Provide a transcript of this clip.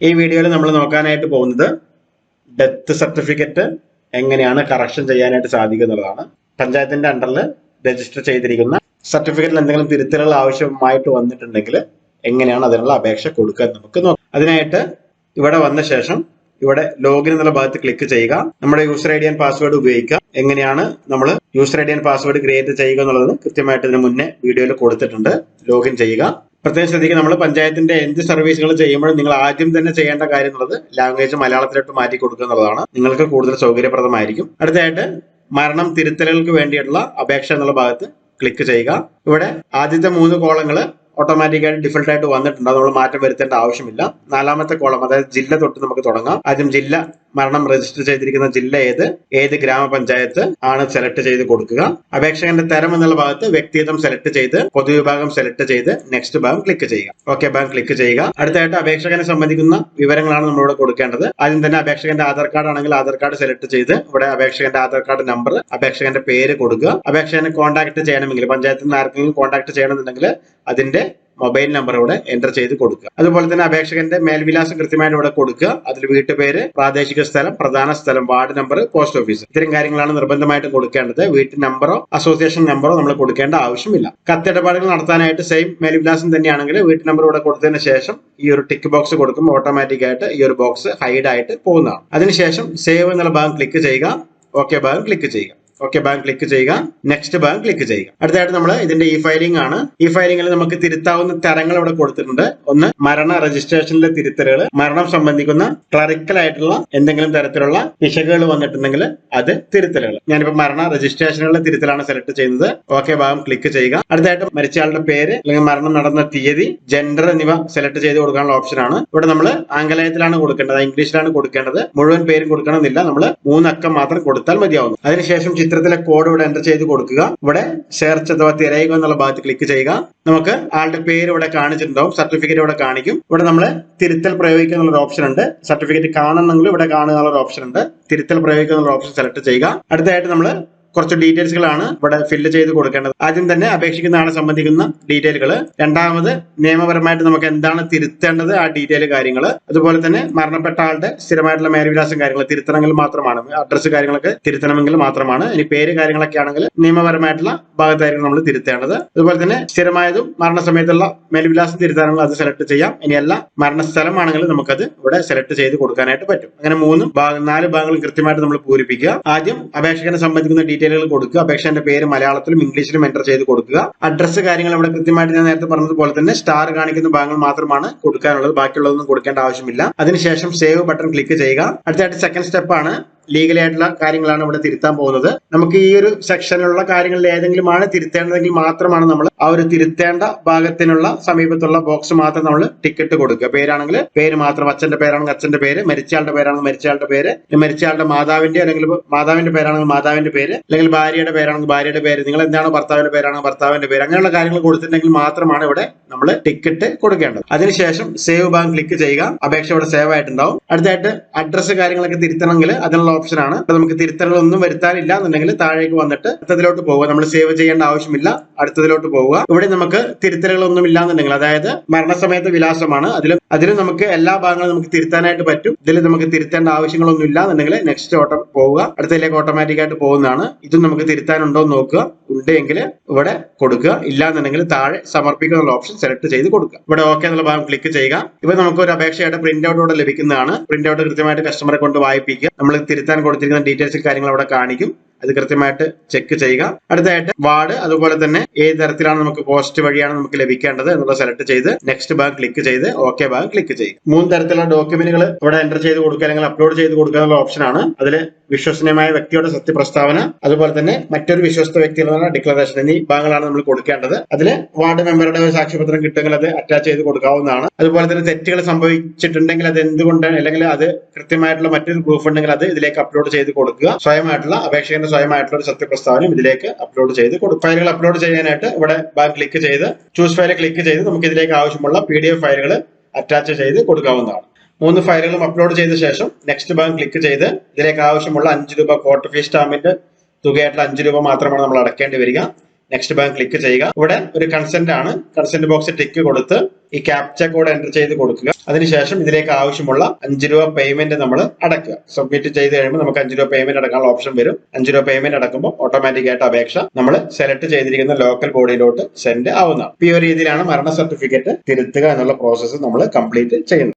ഈ വീഡിയോയിൽ നമ്മൾ നോക്കാനായിട്ട് പോകുന്നത് ഡെത്ത് സർട്ടിഫിക്കറ്റ് എങ്ങനെയാണ് കറക്ഷൻ ചെയ്യാനായിട്ട് സാധിക്കുക എന്നുള്ളതാണ്. പഞ്ചായത്തിന്റെ അണ്ടറിൽ രജിസ്റ്റർ ചെയ്തിരിക്കുന്ന സർട്ടിഫിക്കറ്റിൽ എന്തെങ്കിലും തിരുത്തലുകൾ ആവശ്യമായിട്ട് വന്നിട്ടുണ്ടെങ്കിൽ എങ്ങനെയാണ് അതിനുള്ള അപേക്ഷ കൊടുക്കുക നമുക്ക് നോക്കാം. അതിനായിട്ട് ഇവിടെ വന്ന ശേഷം ഇവിടെ ലോഗിൻ എന്നുള്ള ഭാഗത്ത് ക്ലിക്ക് ചെയ്യുക. നമ്മുടെ user I D and password ഉപയോഗിക്കുക. എങ്ങനെയാണ് നമ്മൾ user I D and password create ചെയ്യുക എന്നുള്ളത് കൃത്യമായിട്ട് ഇതിന് മുന്നേ വീഡിയോയിൽ കൊടുത്തിട്ടുണ്ട്. ലോഗിൻ ചെയ്യുക. പ്രത്യേകം ശ്രദ്ധിക്കുക, നമ്മൾ പഞ്ചായത്തിന്റെ എന്ത് സർവീസുകൾ ചെയ്യുമ്പോഴും നിങ്ങൾ ആദ്യം തന്നെ ചെയ്യേണ്ട കാര്യം എന്നുള്ളത് ലാംഗ്വേജ് മലയാളത്തിലോട്ട് മാറ്റി കൊടുക്കുക എന്നുള്ളതാണ്. നിങ്ങൾക്ക് കൂടുതൽ സൗകര്യപ്രദമായിരിക്കും. അടുത്തതായിട്ട് മരണം തിരുത്തലുകൾക്ക് വേണ്ടിയിട്ടുള്ള അപേക്ഷ എന്നുള്ള ഭാഗത്ത് ക്ലിക്ക് ചെയ്യുക. ഇവിടെ ആദ്യത്തെ 3 കോളങ്ങൾ ഓട്ടോമാറ്റിക്കായിട്ട് ഡിഫോൾട്ട് ആയിട്ട് വന്നിട്ടുണ്ട്. അത് നമ്മൾ മാറ്റം വരുത്തേണ്ട ആവശ്യമില്ല. 4ാമത്തെ കോളം, അതായത് ജില്ല തൊട്ട് നമുക്ക് തുടങ്ങാം. ആദ്യം ജില്ല, മരണം രജിസ്റ്റർ ചെയ്തിരിക്കുന്ന ജില്ല ഏത് ഗ്രാമപഞ്ചായത്ത് ആണ് സെലക്ട് ചെയ്ത് കൊടുക്കുക. അപേക്ഷകന്റെ തരം എന്നുള്ള ഭാഗത്ത് വ്യക്തിഗതം സെലക്ട് ചെയ്ത് പൊതുവിഭാഗം സെലക്ട് ചെയ്ത് നെക്സ്റ്റ് ഭാഗം ക്ലിക്ക് ചെയ്യുക. ഓക്കെ ഭാഗം ക്ലിക്ക് ചെയ്യുക. അടുത്തായിട്ട് അപേക്ഷകനെ സംബന്ധിക്കുന്ന വിവരങ്ങളാണ് നമ്മളിവിടെ കൊടുക്കേണ്ടത്. ആദ്യം തന്നെ അപേക്ഷകന്റെ ആധാർ കാർഡ് ആണെങ്കിൽ ആധാർ കാർഡ് സെലക്ട് ചെയ്ത് ഇവിടെ അപേക്ഷകന്റെ ആധാർ കാർഡ് നമ്പർ, അപേക്ഷകന്റെ പേര് കൊടുക്കുക. അപേക്ഷകനെ കോൺടാക്ട് ചെയ്യണമെങ്കിൽ, പഞ്ചായത്തിൽ നിന്ന് ആർക്കെങ്കിലും കോൺടാക്ട് ചെയ്യണമെന്നുണ്ടെങ്കിൽ അതിന്റെ മൊബൈൽ നമ്പർ ഇവിടെ എൻ്റർ ചെയ്ത് കൊടുക്കുക. അതുപോലെ തന്നെ അപേക്ഷകന്റെ മേൽവിലാസം കൃത്യമായിട്ട് ഇവിടെ കൊടുക്കുക. അതിൽ വീട്ടുപേര്, പ്രാദേശിക സ്ഥലം, പ്രധാന സ്ഥലം, വാർഡ് നമ്പർ, പോസ്റ്റ് ഓഫീസ്, ഇത്തരം കാര്യങ്ങളാണ് നിർബന്ധമായിട്ട് കൊടുക്കേണ്ടത്. വീട്ടു നമ്പറോ അസോസിയേഷൻ നമ്പറോ നമ്മൾ കൊടുക്കേണ്ട ആവശ്യമില്ല. കത്തിടപാടുകൾ നടത്താനായിട്ട് സെയിം മേൽവിലാസം തന്നെയാണെങ്കിൽ വീട്ടു നമ്പർ ഇവിടെ കൊടുത്തതിന് ശേഷം ഈ ഒരു ടിക്ക് ബോക്സ് കൊടുക്കുമ്പോൾ ഓട്ടോമാറ്റിക് ആയിട്ട് ഈ ഒരു ബോക്സ് ഹൈഡ് ആയിട്ട് പോകുന്നതാണ്. അതിനുശേഷം സേവ് എന്നുള്ള ഭാഗം ക്ലിക്ക് ചെയ്യുക. ഓക്കെ ഭാഗം ക്ലിക്ക് ചെയ്യുക. ഓക്കെ ഭാഗം ക്ലിക്ക് ചെയ്യുക. നെക്സ്റ്റ് ഭാഗം ക്ലിക്ക് ചെയ്യുക. അടുത്തായിട്ട് നമ്മൾ ഇതിന്റെ ഇ ഫയലിംഗ് ആണ്. ഈ ഫയലിംഗിൽ നമുക്ക് തിരുത്താവുന്ന തരങ്ങൾ ഇവിടെ കൊടുത്തിട്ടുണ്ട്. ഒന്ന്, മരണ രജിസ്ട്രേഷനിലെ തിരുത്തലുകൾ, മരണം സംബന്ധിക്കുന്ന ക്ലറിക്കൽ ആയിട്ടുള്ള എന്തെങ്കിലും തരത്തിലുള്ള പിശകുകൾ വന്നിട്ടുണ്ടെങ്കിൽ അത് തിരുത്തലുകൾ. ഞാനിപ്പോ മരണ രജിസ്ട്രേഷനുള്ള തിരുത്തലാണ് സെലക്ട് ചെയ്യുന്നത്. ഓക്കെ ഭാഗം ക്ലിക്ക് ചെയ്യുക. അടുത്തായിട്ട് മരിച്ചയാളുടെ പേര് അല്ലെങ്കിൽ മരണം നടന്ന തീയതി, ജെൻഡർ എന്നിവ സെലക്ട് ചെയ്ത് കൊടുക്കാനുള്ള ഓപ്ഷൻ ആണ്. ഇവിടെ നമ്മൾ ആംഗലേയത്തിലാണ് കൊടുക്കേണ്ടത്, ഇംഗ്ലീഷിലാണ് കൊടുക്കേണ്ടത്. മുഴുവൻ പേരും കൊടുക്കണമെന്നില്ല, നമ്മൾ 3 അക്കം മാത്രം കൊടുത്താൽ മതിയാവുന്നു. അതിനുശേഷം ചിത്രത്തിലെ കോഡ് ഇവിടെ എൻ്റർ ചെയ്ത് കൊടുക്കുക. ഇവിടെ സെർച്ച് അഥവാ തിരയുക എന്നുള്ള ഭാഗത്ത് ക്ലിക്ക് ചെയ്യുക. നമുക്ക് ആളുടെ പേര് ഇവിടെ കാണിച്ചിട്ടുണ്ടാവും, സർട്ടിഫിക്കറ്റ് ഇവിടെ കാണിക്കും. ഇവിടെ നമ്മൾ തിരുത്തൽ പ്രയോഗിക്കുക എന്നുള്ള ഓപ്ഷൻ ഉണ്ട്. സർട്ടിഫിക്കറ്റ് കാണണമെങ്കിൽ ഇവിടെ കാണുക എന്നുള്ള ഓപ്ഷൻ ഉണ്ട്. തിരുത്തൽ പ്രയോഗിക്കുക എന്നുള്ള ഓപ്ഷൻ സെലക്ട് ചെയ്യുക. അടുത്തായിട്ട് നമ്മൾ കുറച്ച് ഡീറ്റെയിൽസുകളാണ് ഇവിടെ ഫില്ല് ചെയ്ത് കൊടുക്കേണ്ടത്. ആദ്യം തന്നെ അപേക്ഷിക്കുന്ന ആളെ സംബന്ധിക്കുന്ന ഡീറ്റെയിലുകൾ, രണ്ടാമത് നിയമപരമായിട്ട് നമുക്ക് എന്താണ് തിരുത്തേണ്ടത് ആ ഡീറ്റെയിൽ കാര്യങ്ങൾ, അതുപോലെ തന്നെ മരണപ്പെട്ട ആളുടെ സ്ഥിരമായിട്ടുള്ള മേൽവിലാസം കാര്യങ്ങൾ തിരുത്തണമെങ്കിൽ മാത്രമാണ്, അഡ്രസ്സ് കാര്യങ്ങളൊക്കെ തിരുത്തണമെങ്കിൽ മാത്രമാണ്. ഇനി പേര് കാര്യങ്ങളൊക്കെ ആണെങ്കിൽ നിയമപരമായിട്ടുള്ള ഭാഗത്തായിരിക്കും നമ്മൾ തിരുത്തേണ്ടത്. അതുപോലെ തന്നെ സ്ഥിരമായതും മരണസമയത്തുള്ള മേൽവിലാസം തിരുത്താനുള്ള അത് സെലക്ട് ചെയ്യാം. ഇനിയല്ല മരണസ്ഥലമാണെങ്കിൽ നമുക്കത് ഇവിടെ സെലക്ട് ചെയ്ത് കൊടുക്കാനായിട്ട് പറ്റും. അങ്ങനെ 4 ഭാഗങ്ങളും കൃത്യമായിട്ട് നമ്മൾ പൂരിപ്പിക്കുക. ആദ്യം അപേക്ഷകനെ സംബന്ധിക്കുന്ന ഡീറ്റെയിലുകൾ കൊടുക്കുക. അപേക്ഷന്റെ പേര് മലയാളത്തിലും ഇംഗ്ലീഷിലും എൻ്റർ ചെയ്ത് കൊടുക്കുക. അഡ്രസ്സ് കാര്യങ്ങൾ ഇവിടെ കൃത്യമായിട്ട് ഞാൻ നേരത്തെ പറഞ്ഞതുപോലെ തന്നെ സ്റ്റാർ കാണിക്കുന്ന ഭാഗങ്ങൾ മാത്രമാണ് കൊടുക്കാനുള്ളത്, ബാക്കിയുള്ളതൊന്നും കൊടുക്കേണ്ട ആവശ്യമില്ല. അതിനുശേഷം സേവ് ബട്ടൺ ക്ലിക്ക് ചെയ്യുക. അടുത്തായിട്ട് സെക്കൻഡ് സ്റ്റെപ്പ് ആണ്, ലീഗലി ആയിട്ടുള്ള കാര്യങ്ങളാണ് ഇവിടെ തിരുത്താൻ പോകുന്നത്. നമുക്ക് ഈ ഒരു സെക്ഷനിലുള്ള കാര്യങ്ങളിൽ ഏതെങ്കിലുമാണ് തിരുത്തേണ്ടതെങ്കിൽ മാത്രമാണ് നമ്മൾ ആ ഒരു തിരുത്തേണ്ട ഭാഗത്തിനുള്ള സമീപത്തുള്ള ബോക്സ് മാത്രം നമ്മൾ ടിക്കറ്റ് കൊടുക്കുക. പേരാണെങ്കിൽ പേര് മാത്രം, അച്ഛന്റെ പേരാണെങ്കിൽ അച്ഛന്റെ പേര്, മരിച്ചയാളുടെ പേരാണെങ്കിൽ മരിച്ചയാളുടെ പേര്, മരിച്ചയാളുടെ മാതാവിന്റെ അല്ലെങ്കിൽ മാതാവിന്റെ പേരാണെങ്കിൽ മാതാവിന്റെ പേര്, അല്ലെങ്കിൽ ഭാര്യയുടെ പേരാണെങ്കിൽ ഭാര്യയുടെ പേര്, നിങ്ങൾ എന്താണ് ഭർത്താവിന്റെ പേരാണെങ്കിൽ ഭർത്താവിന്റെ പേര്, അങ്ങനെയുള്ള കാര്യങ്ങൾ കൊടുത്തിട്ടുണ്ടെങ്കിൽ മാത്രമാണ് ഇവിടെ നമ്മൾ ടിക്കറ്റ് കൊടുക്കേണ്ടത്. അതിനുശേഷം സേവ് ഭാഗം ക്ലിക്ക് ചെയ്യുക. അപേക്ഷ ഇവിടെ സേവ് ആയിട്ടുണ്ടാവും. അടുത്തായിട്ട് അഡ്രസ്സ് കാര്യങ്ങളൊക്കെ തിരുത്തണമെങ്കിൽ അതിനുള്ള ഓപ്ഷൻ ആണ്. നമുക്ക് തിരുത്തലുകളൊന്നും വരുത്താനില്ല എന്നുണ്ടെങ്കിൽ താഴേക്ക് വന്നിട്ട് അടുത്തതിലോട്ട് പോവുക. നമ്മൾ സേവ് ചെയ്യേണ്ട ആവശ്യമില്ല, അടുത്തതിലോട്ട് പോവുക. ഇവിടെ നമുക്ക് തിരുത്തലുകളൊന്നും ഇല്ല എന്നുണ്ടെങ്കിൽ, അതായത് മരണസമയത്തെ വിലാസമാണ്, അതിലും നമുക്ക് എല്ലാ ഭാഗങ്ങളും നമുക്ക് തിരുത്താനായിട്ട് പറ്റും. ഇതിൽ നമുക്ക് തിരുത്തേണ്ട ആവശ്യങ്ങളൊന്നും ഇല്ല എന്നുണ്ടെങ്കിൽ നെക്സ്റ്റ് ഓട്ടം പോവുക. അടുത്തതിലേക്ക് ഓട്ടോമാറ്റിക് ആയിട്ട് പോകുന്നതാണ്. ഇതും നമുക്ക് തിരുത്താനുണ്ടോ എന്ന് നോക്കുക. ഉണ്ടെങ്കിൽ ഇവിടെ കൊടുക്കുക, ഇല്ല എന്നുണ്ടെങ്കിൽ താഴെ സമർപ്പിക്കുന്ന ഓപ്ഷൻ സെലക്ട് ചെയ്ത് കൊടുക്കുക. ഇവിടെ ഓക്കെ എന്നുള്ള ഭാഗം ക്ലിക്ക് ചെയ്യുക. ഇപ്പൊ നമുക്ക് ഒരു അപേക്ഷയുടെ പ്രിന്റ് ഔട്ട് ഇവിടെ ലഭിക്കുന്നതാണ്. പ്രിന്റ് ഔട്ട് കൃത്യമായിട്ട് കസ്റ്റമറെ കൊണ്ട് വായിപ്പിക്കുക. നമ്മൾ തിരുത്താൻ കൊടുത്തിരിക്കുന്ന ഡീറ്റെയിൽസ് കാര്യങ്ങൾ അവിടെ കാണിക്കും, അത് കൃത്യമായിട്ട് ചെക്ക് ചെയ്യുക. അടുത്തായിട്ട് വാർഡ്, അതുപോലെ തന്നെ ഏത് തരത്തിലാണ് നമുക്ക് പോസ്റ്റ് വഴിയാണ് നമുക്ക് ലഭിക്കേണ്ടത് എന്നുള്ളത് സെലക്ട് ചെയ്ത് നെക്സ്റ്റ് ഭാഗം ക്ലിക്ക് ചെയ്ത് ഓക്കെ ഭാഗം ക്ലിക്ക് ചെയ്യും. 3 തരത്തിലുള്ള ഡോക്യുമെന്റുകൾ ഇവിടെ എൻ്റർ ചെയ്ത് കൊടുക്കുക അല്ലെങ്കിൽ അപ്ലോഡ് ചെയ്ത് കൊടുക്കുക എന്നുള്ള ഓപ്ഷൻ ആണ്. അതിൽ വിശ്വസനീയമായ വ്യക്തിയുടെ സത്യപ്രസ്താവന, അതുപോലെ തന്നെ മറ്റൊരു വിശ്വസ്ത വ്യക്തിയുടെ ഡിക്ലറേഷൻ എന്നീ ഭാഗങ്ങളാണ് നമ്മൾ കൊടുക്കേണ്ടത്. അതിൽ വാർഡ് മെമ്പറുടെ സാക്ഷ്യപത്രം കിട്ടുമെങ്കിൽ അത് അറ്റാച്ച് ചെയ്ത് കൊടുക്കാവുന്നതാണ്. അതുപോലെ തന്നെ തെറ്റുകൾ സംഭവിച്ചിട്ടുണ്ടെങ്കിൽ അത് എന്തുകൊണ്ട്, അല്ലെങ്കിൽ അത് കൃത്യമായിട്ടുള്ള മറ്റൊരു പ്രൂഫ് ഉണ്ടെങ്കിൽ അത് ഇതിലേക്ക് അപ്ലോഡ് ചെയ്ത് കൊടുക്കുക. സ്വയമായിട്ടുള്ള അപേക്ഷകന്റെ സ്വയമായിട്ടുള്ള ഒരു സത്യപ്രസ്താവനയും ഇതിലേക്ക് അപ്ലോഡ് ചെയ്ത് കൊടുക്കും. ഫയലുകൾ അപ്ലോഡ് ചെയ്യാനായിട്ട് ഇവിടെ ഭാഗം ക്ലിക്ക് ചെയ്ത് ചൂസ് ഫയൽ ക്ലിക്ക് ചെയ്ത് നമുക്ക് ഇതിലേക്ക് ആവശ്യമുള്ള PDF ഫയലുകൾ അറ്റാച്ച് ചെയ്ത് കൊടുക്കാവുന്നതാണ്. 3 ഫയലുകളും അപ്ലോഡ് ചെയ്ത ശേഷം നെക്സ്റ്റ് ഭാഗം ക്ലിക്ക് ചെയ്ത് ഇതിലേക്ക് ആവശ്യമുള്ള 5 രൂപ കോർട്ട് ഫീസ് സ്റ്റാമ്പിന്റെ തുകയായിട്ടുള്ള 5 രൂപ മാത്രമാണ് നമ്മൾ അടക്കേണ്ടി വരിക. നെക്സ്റ്റ് ബട്ടൺ ക്ലിക്ക് ചെയ്യുക. ഇവിടെ ഒരു കൺസെന്റ് ആണ്. കൺസെന്റ് ബോക്സ് ടിക്ക് കൊടുത്ത് ഈ ക്യാപ്ച കോഡ് എൻ്റർ ചെയ്ത് കൊടുക്കുക. അതിനുശേഷം ഇതിലേക്ക് ആവശ്യമുള്ള 5 രൂപ പേയ്മെന്റ് നമ്മൾ അടയ്ക്കുക. സബ്മിറ്റ് ചെയ്ത് കഴിയുമ്പോൾ നമുക്ക് 5 രൂപ പേയ്മെന്റ് അടക്കാനുള്ള ഓപ്ഷൻ വരും. 5 രൂപ പേയ്മെന്റ് അടക്കുമ്പോൾ ഓട്ടോമാറ്റിക് ആയിട്ട് അപേക്ഷ നമ്മൾ സെലക്ട് ചെയ്തിരിക്കുന്ന ലോക്കൽ ബോഡിയിലോട്ട് സെൻഡ് ആവുന്നതാണ്. ഈ ഒരു രീതിയിലാണ് മരണ സർട്ടിഫിക്കറ്റ് തിരുത്തുക എന്നുള്ള പ്രോസസ്സ് നമ്മൾ കംപ്ലീറ്റ് ചെയ്യുന്നത്.